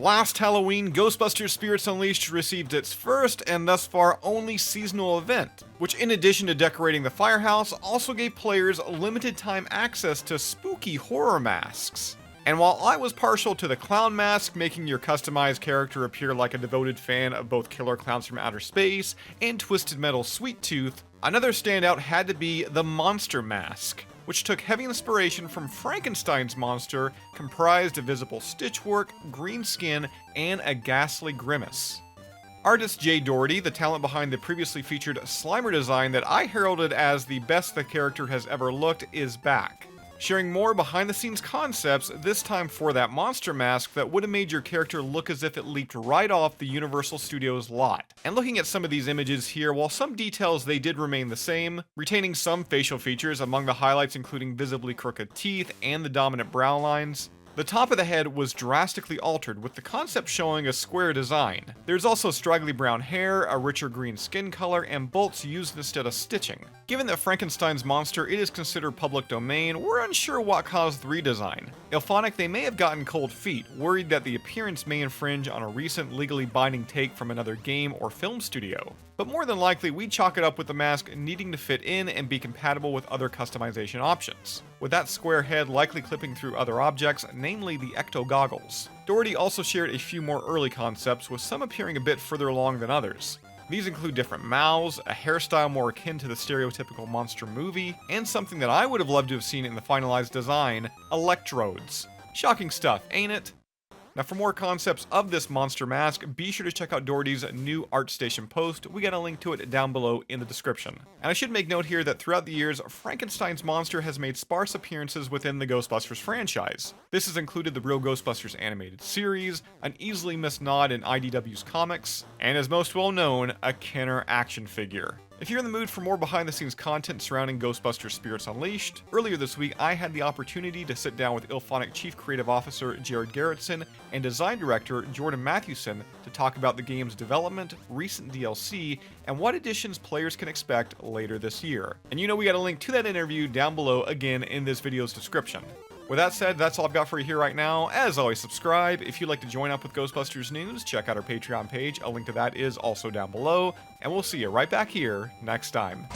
Last Halloween, Ghostbusters Spirits Unleashed received its first and thus far only seasonal event, which in addition to decorating the firehouse, also gave players limited time access to spooky horror masks. And while I was partial to the clown mask, making your customized character appear like a devoted fan of both Killer Clowns from Outer Space and Twisted Metal's Sweet Tooth, another standout had to be the monster mask, which took heavy inspiration from Frankenstein's monster, comprised of visible stitchwork, green skin, and a ghastly grimace. Artist Jay Doherty, the talent behind the previously featured Slimer design that I heralded as the best the character has ever looked, is back, sharing more behind-the-scenes concepts, this time for that monster mask that would have made your character look as if it leaped right off the Universal Studios lot. And looking at some of these images here, while some details they did remain the same, retaining some facial features, among the highlights including visibly crooked teeth and the dominant brow lines, the top of the head was drastically altered, with the concept showing a square design. There's also straggly brown hair, a richer green skin color, and bolts used instead of stitching. Given that Frankenstein's monster it is considered public domain, we're unsure what caused the redesign. Ilphonic, they may have gotten cold feet, worried that the appearance may infringe on a recent legally binding take from another game or film studio. But more than likely, we chalk it up with the mask needing to fit in and be compatible with other customization options, with that square head likely clipping through other objects, namely the ecto goggles. Doherty also shared a few more early concepts, with some appearing a bit further along than others. These include different mouths, a hairstyle more akin to the stereotypical monster movie, and something that I would have loved to have seen in the finalized design, electrodes. Shocking stuff, ain't it? Now for more concepts of this monster mask, be sure to check out Doherty's new ArtStation post. We got a link to it down below in the description. And I should make note here that throughout the years, Frankenstein's monster has made sparse appearances within the Ghostbusters franchise. This has included the Real Ghostbusters animated series, an easily missed nod in IDW's comics, and as most well known, a Kenner action figure. If you're in the mood for more behind-the-scenes content surrounding Ghostbusters Spirits Unleashed, earlier this week I had the opportunity to sit down with Ilphonic Chief Creative Officer Jared Garrettson and Design Director Jordan Mathewson to talk about the game's development, recent DLC, and what additions players can expect later this year. And you know we got a link to that interview down below again in this video's description. With that said, that's all I've got for you here right now. As always, subscribe. If you'd like to join up with Ghostbusters news, check out our Patreon page. A link to that is also down below. And we'll see you right back here next time.